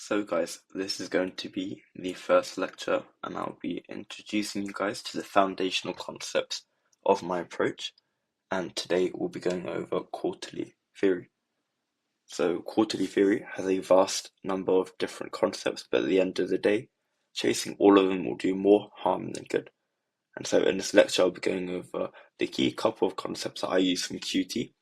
So guys, this is going to be the first lecture and I'll be introducing you guys to the foundational concepts of my approach, and today we'll be going over quarterly theory. So quarterly theory has a vast number of different concepts, but at the end of the day, chasing all of them will do more harm than good. And so in this lecture I'll be going over the key couple of concepts that I use from QT,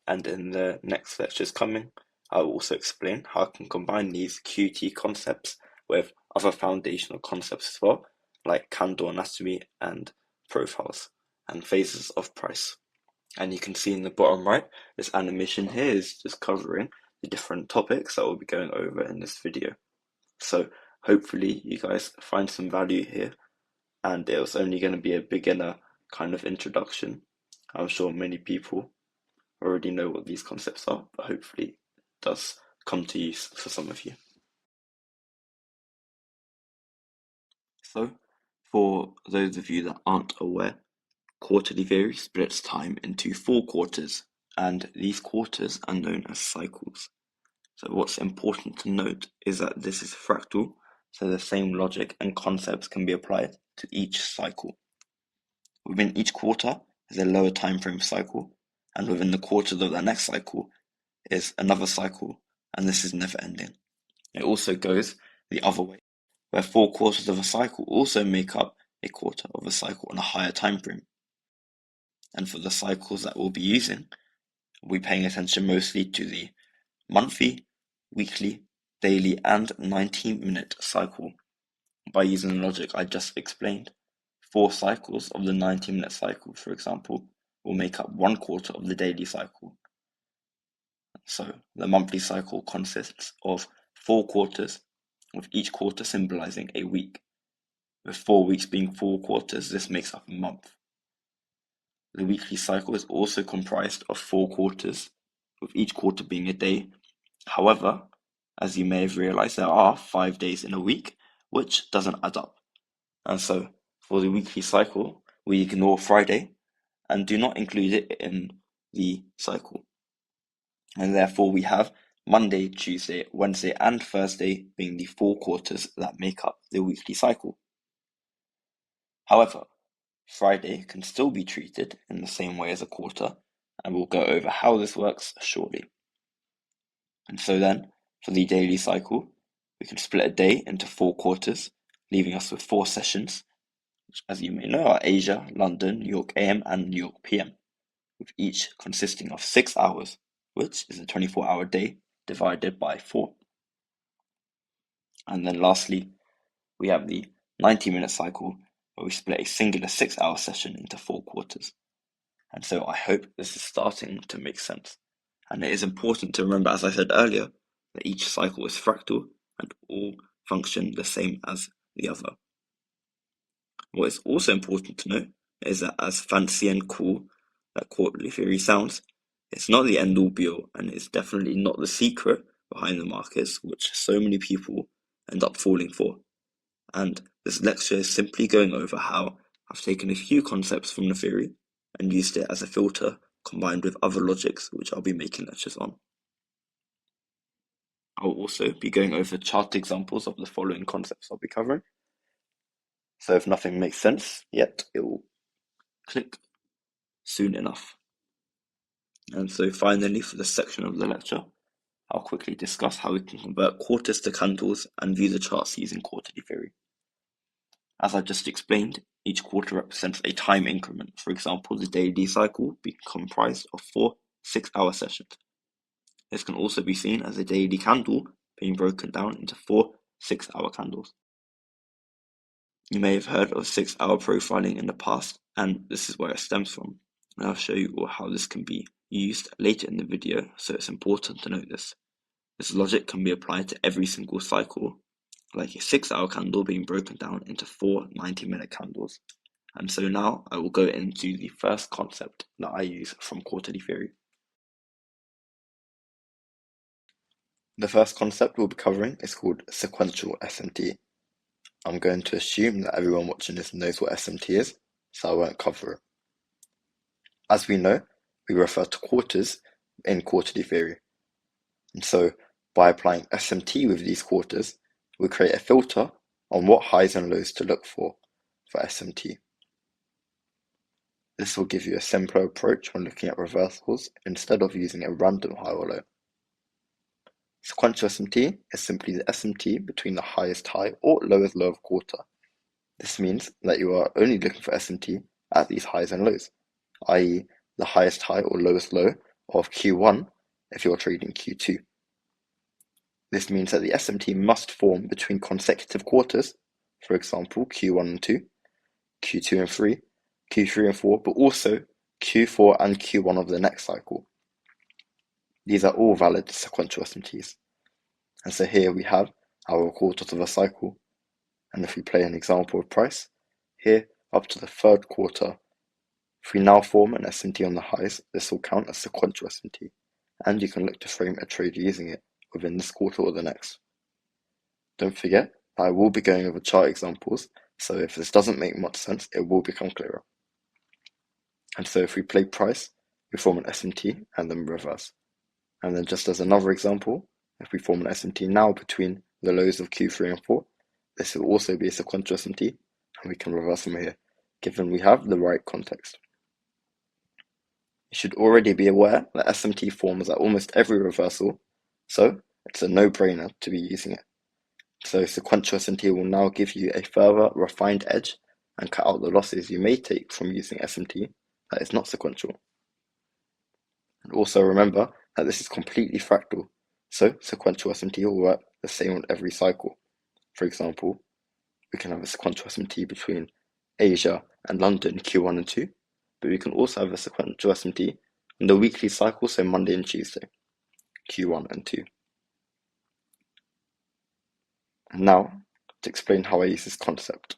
and in the next lectures coming I will also explain how I can combine these QT concepts with other foundational concepts as well, like candle anatomy and profiles and phases of price. And you can see in the bottom right, this animation here is just covering the different topics that we'll be going over in this video. So hopefully you guys find some value here, and it was only going to be a beginner kind of introduction. I'm sure many people already know what these concepts are, but hopefully it does come to use for some of you. So, for those of you that aren't aware, quarterly theory splits time into 4 quarters, and these quarters are known as cycles. So what's important to note is that this is fractal, so the same logic and concepts can be applied to each cycle. Within each quarter is a lower time frame cycle, and within the quarters of that next cycle is another cycle, and this is never ending. It also goes the other way, where 4 quarters of a cycle also make up a quarter of a cycle on a higher time frame. And for the cycles that we'll be using, we'll be paying attention mostly to the monthly, weekly, daily, and 90-minute cycle. By using the logic I just explained, 4 cycles of the 90-minute cycle, for example, will make up 1 quarter of the daily cycle. So the monthly cycle consists of 4 quarters, with each quarter symbolizing a week. With 4 weeks being 4 quarters, this makes up a month. The weekly cycle is also comprised of 4 quarters, with each quarter being a day. However, as you may have realized, there are 5 days in a week, which doesn't add up. And so for the weekly cycle, we ignore Friday and do not include it in the cycle. And therefore we have Monday, Tuesday, Wednesday, and Thursday being the 4 quarters that make up the weekly cycle. However, Friday can still be treated in the same way as a quarter, and we'll go over how this works shortly. And so then, for the daily cycle, we can split a day into 4 quarters, leaving us with 4 sessions, which, as you may know, are Asia, London, New York AM, and New York PM, with each consisting of 6 hours, which is a 24-hour day divided by 4. And then lastly, we have the 90-minute cycle, where we split a singular 6-hour session into 4 quarters. And so I hope this is starting to make sense. And it is important to remember, as I said earlier, that each cycle is fractal and all function the same as the other. What is also important to note is that as fancy and cool that quarterly theory sounds, it's not the end all be all, and it's definitely not the secret behind the markets which so many people end up falling for. And this lecture is simply going over how I've taken a few concepts from the theory and used it as a filter combined with other logics which I'll be making lectures on. I'll also be going over chart examples of the following concepts I'll be covering. So if nothing makes sense yet, it will click soon enough. And so finally, for this section of the lecture, I'll quickly discuss how we can convert quarters to candles and view the charts using quarterly theory. As I just explained, each quarter represents a time increment. For example, the daily cycle being comprised of 4 6-hour sessions. This can also be seen as a daily candle being broken down into 4 6-hour candles. You may have heard of 6-hour profiling in the past, and this is where it stems from. And I'll show you how this can be used later in the video, so it's important to note this. This logic can be applied to every single cycle, like a 6-hour candle being broken down into 4 90-minute candles. And so now I will go into the first concept that I use from quarterly theory. The first concept we'll be covering is called sequential SMT. I'm going to assume that everyone watching this knows what SMT is, so I won't cover it. As we know, we refer to quarters in quarterly theory. And so by applying SMT with these quarters, we create a filter on what highs and lows to look for SMT. This will give you a simpler approach when looking at reversals instead of using a random high or low. Sequential SMT is simply the SMT between the highest high or lowest low of quarter. This means that you are only looking for SMT at these highs and lows, i.e. the highest high or lowest low of Q1 if you're trading Q2. This means that the SMT must form between consecutive quarters, for example Q1 and 2, Q2 and 3, Q3 and 4, but also Q4 and Q1 of the next cycle. These are all valid sequential SMTs. And so here we have our quarters of a cycle. And if we play an example of price, here up to the third quarter, if we now form an SMT on the highs, this will count as sequential SMT. And you can look to frame a trade using it within this quarter or the next. Don't forget, I will be going over chart examples, so if this doesn't make much sense, it will become clearer. And so if we play price, we form an SMT and then reverse. And then just as another example, if we form an SMT now between the lows of Q3 and 4, this will also be a sequential SMT, and we can reverse from here, given we have the right context. You should already be aware that SMT forms at almost every reversal, so it's a no-brainer to be using it. So sequential SMT will now give you a further refined edge and cut out the losses you may take from using SMT that is not sequential. And also remember that this is completely fractal, so sequential SMT will work the same on every cycle. For example, we can have a sequential SMT between Asia and London Q1 and 2, but we can also have a sequential SMT on the weekly cycle, so Monday and Tuesday, Q1 and 2. And now, to explain how I use this concept,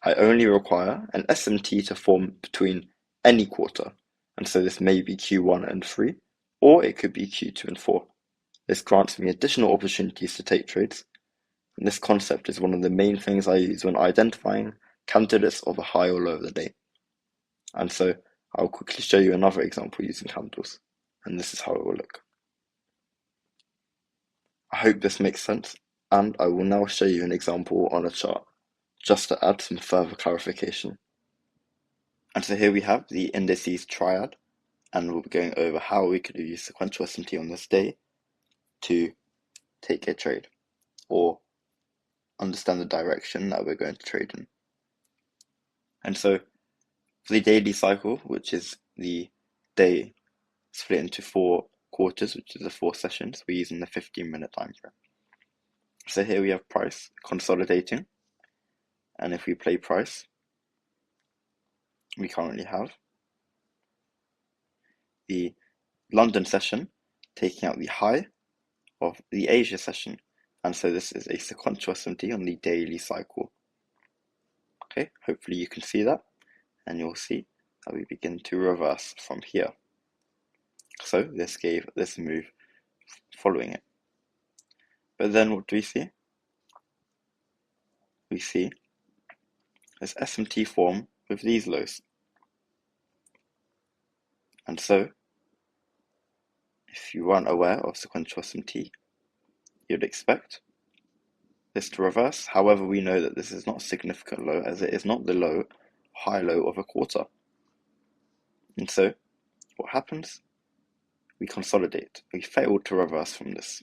I only require an SMT to form between any quarter, and so this may be Q1 and 3, or it could be Q2 and 4. This grants me additional opportunities to take trades, and this concept is one of the main things I use when identifying candidates of a high or low of the day. And so I'll quickly show you another example using candles, and this is how it will look. I hope this makes sense, and I will now show you an example on a chart, just to add some further clarification. And so here we have the indices triad, and we'll be going over how we could use sequential SMT on this day to take a trade, or understand the direction that we're going to trade in. And so for the daily cycle, which is the day split into 4 quarters, which is the 4 sessions, we're using the 15-minute time frame. So here we have price consolidating, and if we play price, we currently have the London session taking out the high of the Asia session, and so this is a sequential SMT on the daily cycle. Okay, hopefully you can see that, and you'll see that we begin to reverse from here. So this gave this move following it. But then what do we see? We see this SMT form with these lows. And so, if you weren't aware of sequential SMT, you'd expect this to reverse. However, we know that this is not a significant low, as it is not the low, high low of a quarter. And so, what happens? We consolidate. We fail to reverse from this.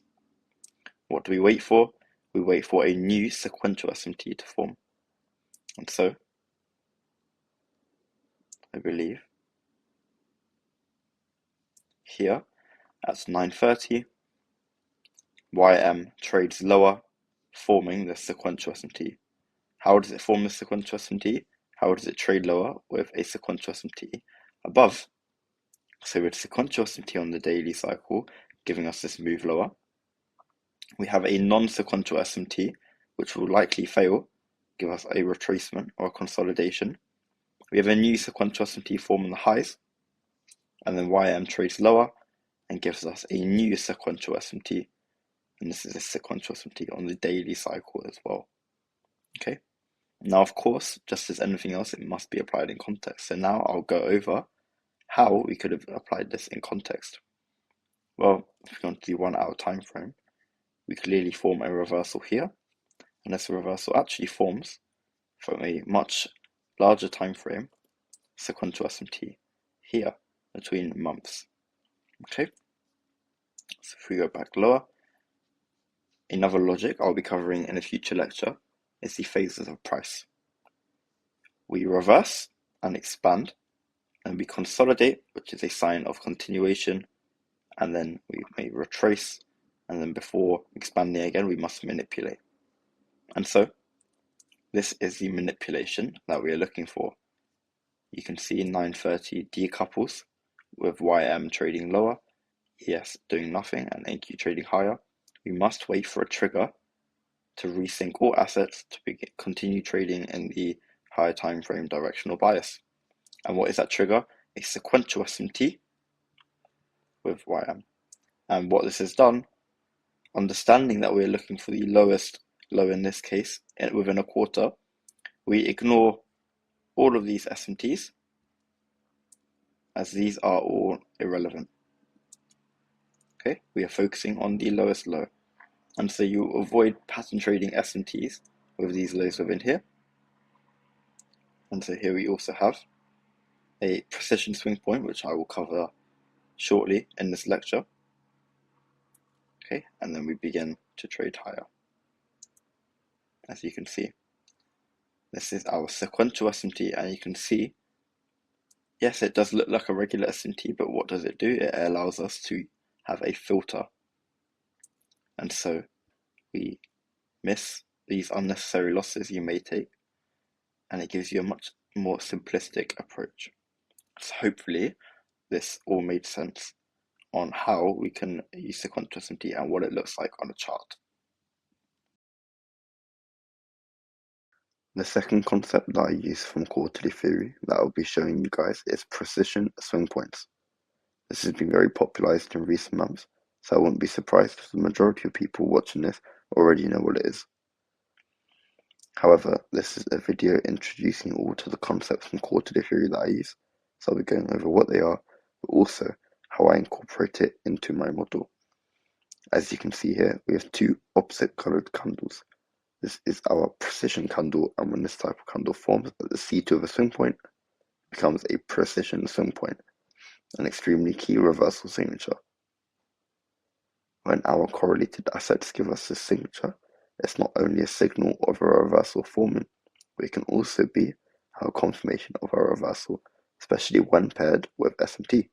What do we wait for? We wait for a new sequential SMT to form. And so, I believe, here at 9:30, YM trades lower, forming the sequential SMT. How does it form the sequential SMT? How does it trade lower with a sequential SMT above? So with sequential SMT on the daily cycle giving us this move lower, we have a non-sequential SMT which will likely fail, give us a retracement or a consolidation. We have a new sequential SMT form on the highs, and then YM trades lower and gives us a new sequential SMT, and this is a sequential SMT on the daily cycle as well. Okay, now of course, just as anything else, it must be applied in context. So now I'll go over how we could have applied this in context. Well, if we want to do 1 hour time frame, we clearly form a reversal here, and this reversal actually forms from a much larger time frame, sequential SMT, here between months. Okay, so if we go back lower, another logic I'll be covering in a future lecture is the phases of price. We reverse and expand, and we consolidate, which is a sign of continuation, and then we may retrace, and then before expanding again, we must manipulate. And so, this is the manipulation that we are looking for. You can see 930 decouples with YM trading lower, ES doing nothing, and NQ trading higher. We must wait for a trigger to resync all assets to continue trading in the higher time frame directional bias. And what is that trigger? A sequential SMT with YM. And what this has done, understanding that we're looking for the lowest low in this case within a quarter, we ignore all of these SMTs as these are all irrelevant. Okay, we are focusing on the lowest low. And so you avoid pattern trading SMTs with these lows within here. And so here we also have a precision swing point, which I will cover shortly in this lecture. Okay, and then we begin to trade higher. As you can see, this is our sequential SMT, and you can see, yes, it does look like a regular SMT, but what does it do? It allows us to have a filter. And so we miss these unnecessary losses you may take, and it gives you a much more simplistic approach. So hopefully this all made sense on how we can use sequential SMT and what it looks like on a chart. The second concept that I use from quarterly theory that I'll be showing you guys is precision swing points. This has been very popularized in recent months, so I wouldn't be surprised if the majority of people watching this already know what it is. However, this is a video introducing all to the concepts from quarterly theory that I use, so I'll be going over what they are, but also how I incorporate it into my model. As you can see here, we have two opposite colored candles. This is our precision candle, and when this type of candle forms at the C2 of a swing point, it becomes a precision swing point, an extremely key reversal signature. When our correlated assets give us this signature, it's not only a signal of a reversal forming, but it can also be our confirmation of a reversal, especially when paired with SMT.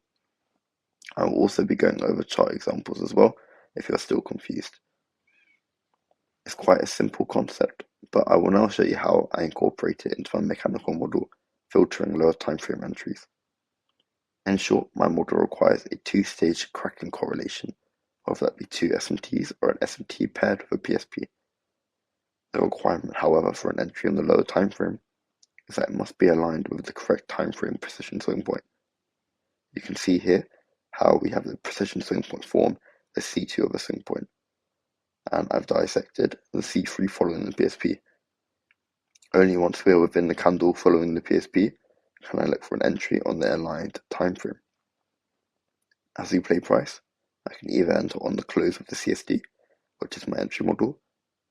I will also be going over chart examples as well, if you're still confused. It's quite a simple concept, but I will now show you how I incorporate it into my mechanical model, filtering lower time frame entries. In short, my model requires a two-stage cracking correlation, whether that be two SMTs or an SMT paired with a PSP. The requirement, however, for an entry on the lower time frame is that it must be aligned with the correct time frame precision swing point. You can see here how we have the precision swing point form the C2 of a swing point, and I've dissected the C3 following the PSP. Only once we are within the candle following the PSP can I look for an entry on the aligned time frame. As we play price, I can either enter on the close of the CSD, which is my entry model,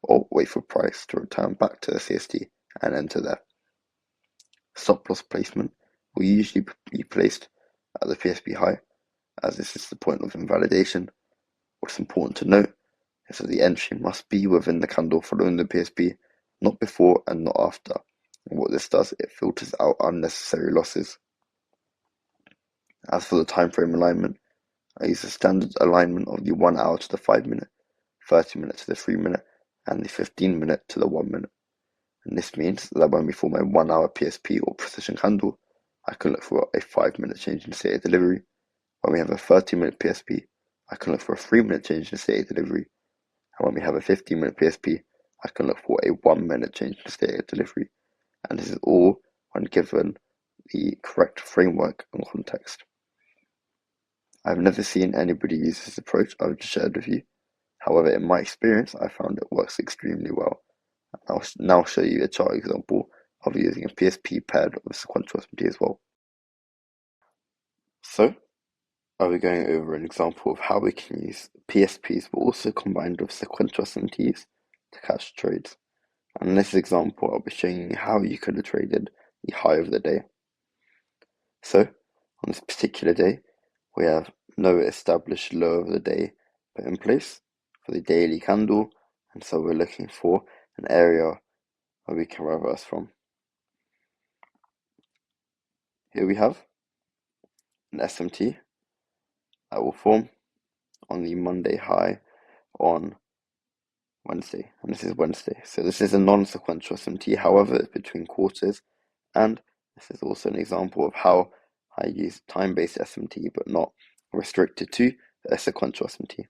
or wait for price to return back to the CSD and enter there. Stop loss placement will usually be placed at the PSP high, as this is the point of invalidation. What's important to note is that the entry must be within the candle following the PSP, not before and not after. And what this does, it filters out unnecessary losses. As for the time frame alignment, I use the standard alignment of the 1 hour to the 5 minute, 30 minute to the 3 minute, and the 15 minute to the 1 minute. And this means that when we form a 1 hour PSP or precision candle, I can look for a 5 minute change in state of delivery. When we have a 30 minute PSP, I can look for a 3 minute change in state of delivery. And when we have a 15 minute PSP, I can look for a 1 minute change in state of delivery. And this is all when given the correct framework and context. I've never seen anybody use this approach I've just shared with you. However, in my experience, I found it works extremely well. I'll now show you a chart example of using a PSP paired with sequential SMT as well. So, I'll be going over an example of how we can use PSPs, but also combined with sequential SMTs to catch trades. And in this example, I'll be showing you how you could have traded the high of the day. So, on this particular day, we have no established low of the day put in place for the daily candle, and so we're looking for an area where we can reverse from. Here we have an SMT that will form on the Monday high on Wednesday, and this is Wednesday. So this is a non-sequential SMT, however, it's between quarters, and this is also an example of how I use time-based SMT, but not restricted to a sequential SMT.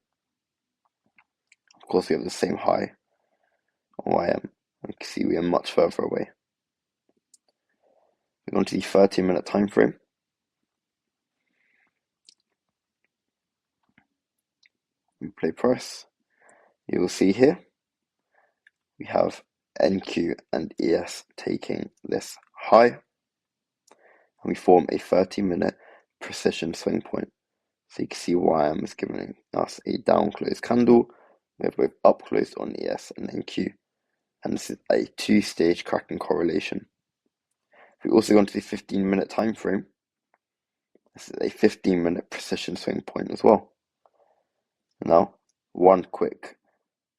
Of course, we have the same high on YM. You can see we are much further away. We go on to the 30-minute time frame. We play price. You will see here we have NQ and ES taking this high, and we form a 30-minute precision swing point. So you can see YM is giving us a down close candle. We have both up closed on ES and NQ, and this is a two-stage cracking correlation. If we also go into the 15-minute time frame, this is a 15-minute precision swing point as well. Now, one quick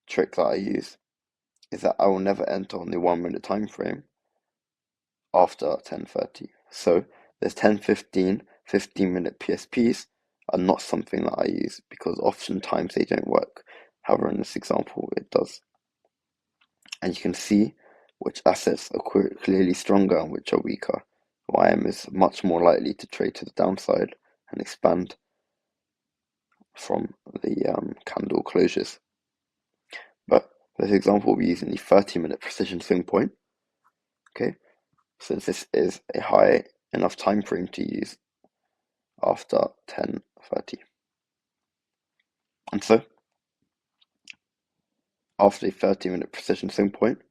trick that I use is that I will never enter on the 1 minute time frame after 10:30. So there's 10:15, 15-minute PSPs are not something that I use because oftentimes they don't work. However, in this example, it does. And you can see which assets are clearly stronger and which are weaker. YM is much more likely to trade to the downside and expand from the candle closures. But for this example, we'll be using the 30-minute precision swing point. Okay, since this is a high enough time frame to use after 10:30. And so, after the 30-minute precision swing point,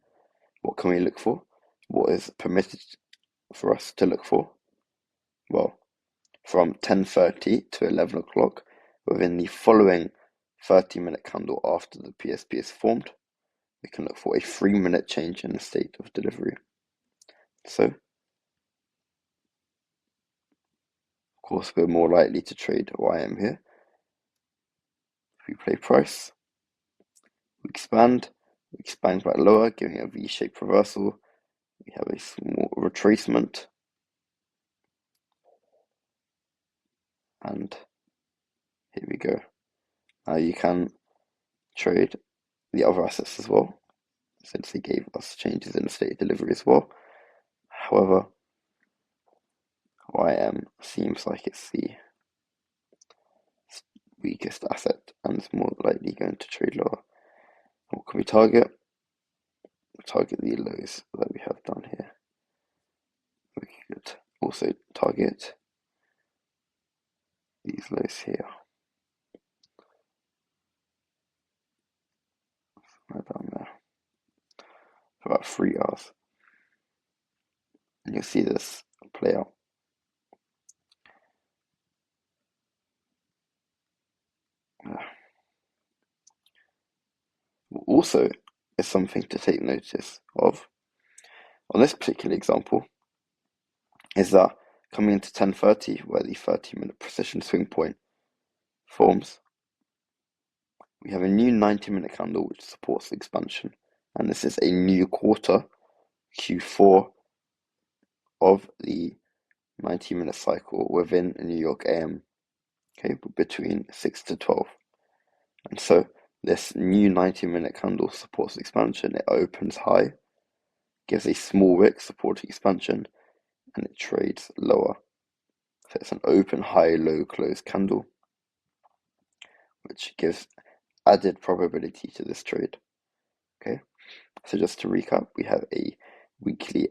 what can we look for? What is permitted for us to look for? Well, from 10:30 to 11 o'clock, within the following 30-minute candle after the PSP is formed, we can look for a 3-minute change in the state of delivery. So, of course, we're more likely to trade YM here. If we play price, we expand back lower, giving a V-shaped reversal. We have a small retracement, and here we go. Now you can trade the other assets as well, since they gave us changes in the state of delivery as well. However, YM seems like it's the weakest asset and is more likely going to trade lower. What can we target? Target the lows that we have done here. We could also target these lows here. Right down there. For about 3 hours. And you'll see this play out. Also, is something to take notice of on this particular example is that coming into 10:30, where the 30-minute precision swing point forms, we have a new 90-minute candle which supports the expansion, and this is a new quarter, Q4 of the 90-minute cycle within New York AM, okay, between 6 to 12. And so this new 90-minute candle supports expansion. It opens high, gives a small wick supporting expansion, and it trades lower. So it's an open high low close candle, which gives added probability to this trade. Okay, so just to recap, we have a weekly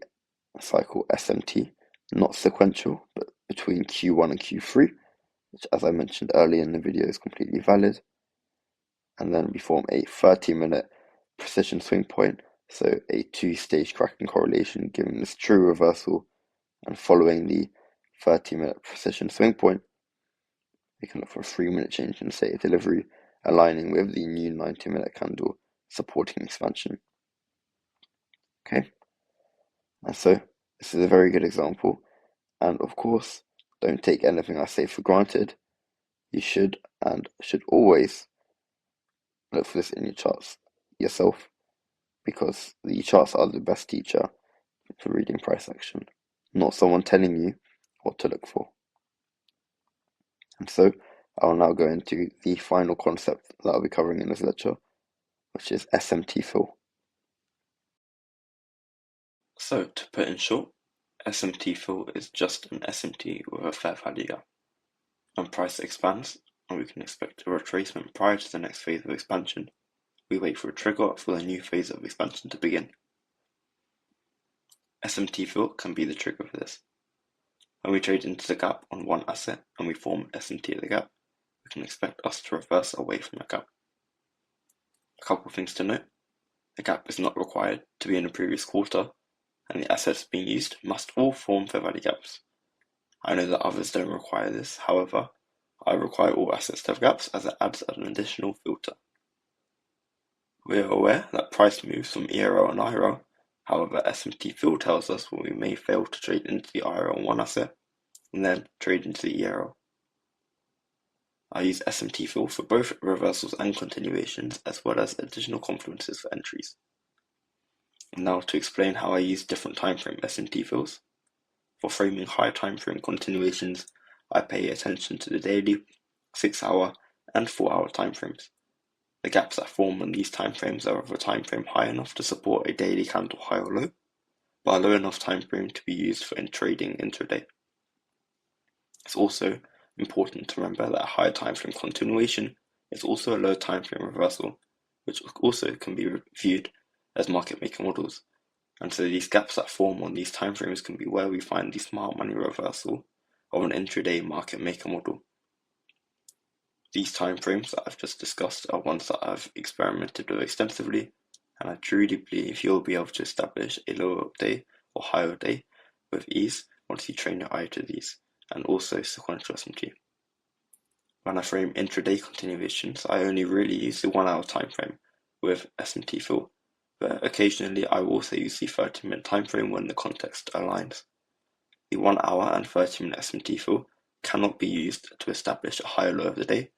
cycle SMT, not sequential, but between Q1 and Q3, which, as I mentioned earlier in the video, is completely valid. And then we form a 30-minute precision swing point, so a two-stage cracking correlation, giving this true reversal, and following the 30-minute precision swing point, we can look for a 3-minute change in state of delivery, aligning with the new 90-minute candle supporting expansion. Okay, and so this is a very good example, and of course, don't take anything I say for granted. You should always look for this in your charts yourself, because the charts are the best teacher for reading price action, not someone telling you what to look for. And so I'll now go into the final concept that I'll be covering in this lecture, which is SMT fill. So to put in short, SMT fill is just an SMT with a fair value gap. When price expands, and we can expect a retracement prior to the next phase of expansion, we wait for a trigger for the new phase of expansion to begin. SMT fill can be the trigger for this. When we trade into the gap on one asset and we form SMT at the gap, we can expect us to reverse away from the gap. A couple of things to note. The gap is not required to be in the previous quarter, and the assets being used must all form fair value gaps. I know that others don't require this, however, I require all assets to have gaps as it adds an additional filter. We are aware that price moves from ERO and IRO, however SMT fill tells us when we may fail to trade into the IRO on one asset, and then trade into the ERO. I use SMT fill for both reversals and continuations, as well as additional confluences for entries. And now to explain how I use different timeframe SMT fills. For framing high timeframe continuations, I pay attention to the daily, 6-hour, and 4-hour timeframes. The gaps that form on these timeframes are of a timeframe high enough to support a daily candle high or low, but a low enough timeframe to be used for trading intraday. It's also important to remember that a higher timeframe continuation is also a low timeframe reversal, which also can be viewed as market maker models. And so these gaps that form on these timeframes can be where we find the smart money reversal of an intraday market maker model. These timeframes that I've just discussed are ones that I've experimented with extensively, and I truly believe you'll be able to establish a lower day or higher day with ease once you train your eye to these, and also sequential SMT. When I frame intraday continuations, I only really use the 1-hour timeframe with SMT fill, but occasionally I will also use the 30-minute timeframe when the context aligns. The 1-hour and 30-minute SMT fill cannot be used to establish a higher low of the day,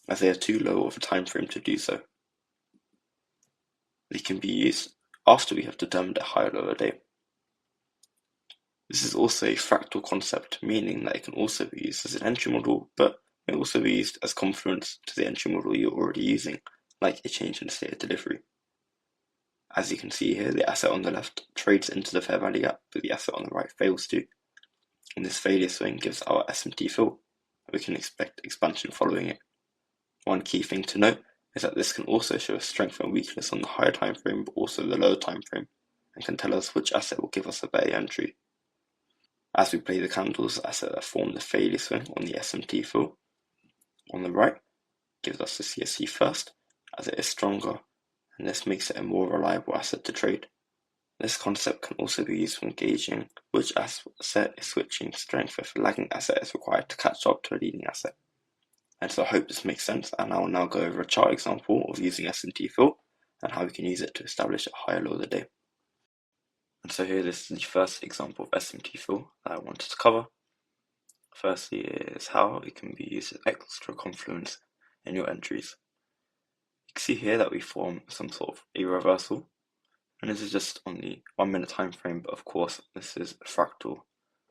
as they are too low of a time frame to do so. They can be used after we have determined a higher low of the day. This is also a fractal concept, meaning that it can also be used as an entry model, but may also be used as confluence to the entry model you're already using, like a change in state of delivery. As you can see here, the asset on the left trades into the fair value gap, but the asset on the right fails to. And this failure swing gives our SMT fill. We can expect expansion following it. One key thing to note is that this can also show a strength and weakness on the higher time frame, but also the lower time frame, and can tell us which asset will give us a better entry. As we play the candles, the asset that formed the failure swing on the SMT fill on the right gives us the CSC first, as it is stronger, and this makes it a more reliable asset to trade. This concept can also be used when gauging which asset is switching strength if a lagging asset is required to catch up to a leading asset. And so I hope this makes sense, and I will now go over a chart example of using SMT fill and how we can use it to establish a higher low of the day. And so here, this is the first example of SMT fill that I wanted to cover. Firstly is how it can be used as extra confluence in your entries. You can see here that we form some sort of a reversal, and this is just on the 1-minute time frame, but of course this is fractal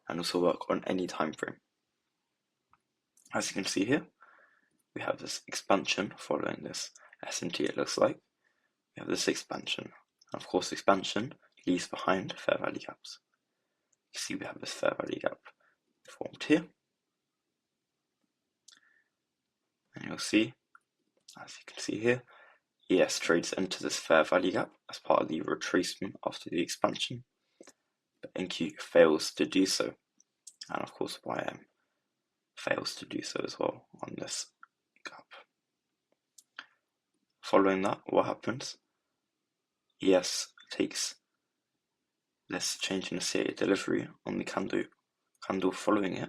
and also work on any time frame. As you can see here, we have this expansion following this SMT, it looks like. We have this expansion, and of course expansion leaves behind fair value gaps. You see we have this fair value gap formed here, and you'll see, as you can see here, ES trades into this fair value gap as part of the retracement after the expansion, but NQ fails to do so, and of course YM fails to do so as well on this gap. Following that, what happens? ES takes this change in the state of delivery on the candle following it,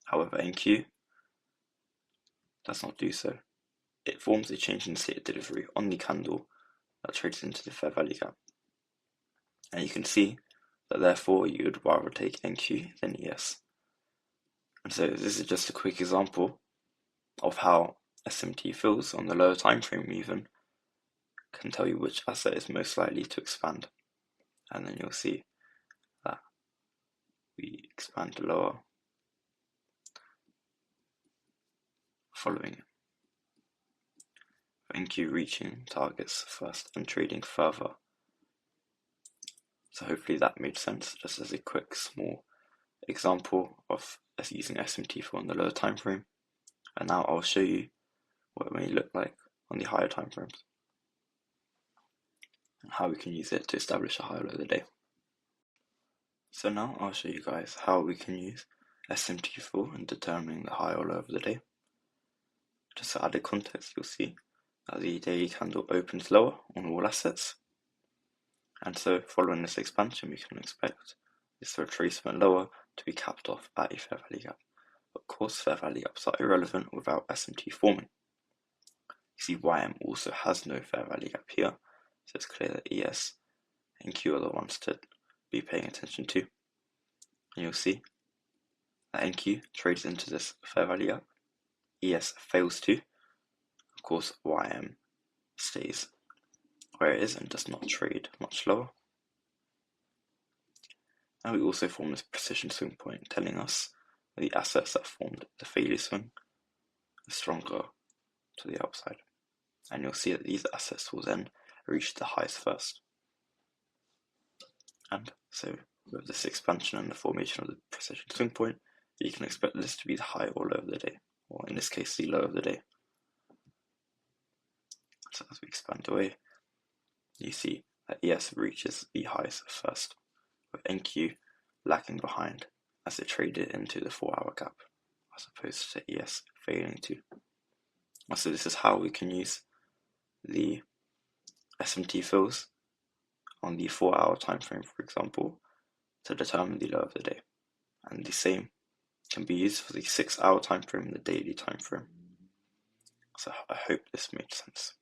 However, NQ does not do so. It forms a change in state of delivery on the candle that trades into the fair value gap. And you can see that therefore you would rather take NQ than ES. And so this is just a quick example of how SMT fills on the lower time frame even can tell you which asset is most likely to expand. And then you'll see that we expand lower following it. NQ reaching targets first and trading further. So hopefully that made sense, just as a quick small example of us using SMT4 on the lower time frame. And now I'll show you what it may look like on the higher time frames and how we can use it to establish a high low of the day. So now I'll show you guys how we can use SMT4 in determining the high or low of the day. Just to add a context, you'll see that the daily candle opens lower on all assets. And so following this expansion, we can expect this retracement lower to be capped off at a fair value gap. Of course, fair value gaps are irrelevant without SMT forming. You see YM also has no fair value gap here, so it's clear that ES and Q are the ones to be paying attention to. And you'll see that NQ trades into this fair value gap, ES fails to. Of course, YM stays where it is and does not trade much lower. And we also form this precision swing point, telling us that the assets that formed the failure swing are stronger to the upside. And you'll see that these assets will then reach the highs first. And so with this expansion and the formation of the precision swing point, you can expect this to be the high or low of the day, or in this case the low of the day. So as we expand away, you see that ES reaches the highs first, with NQ lagging behind as it traded into the 4-hour gap, as opposed to ES failing to. So this is how we can use the SMT fills on the 4-hour time frame, for example, to determine the low of the day. And the same can be used for the 6-hour time frame and the daily time frame. So I hope this made sense.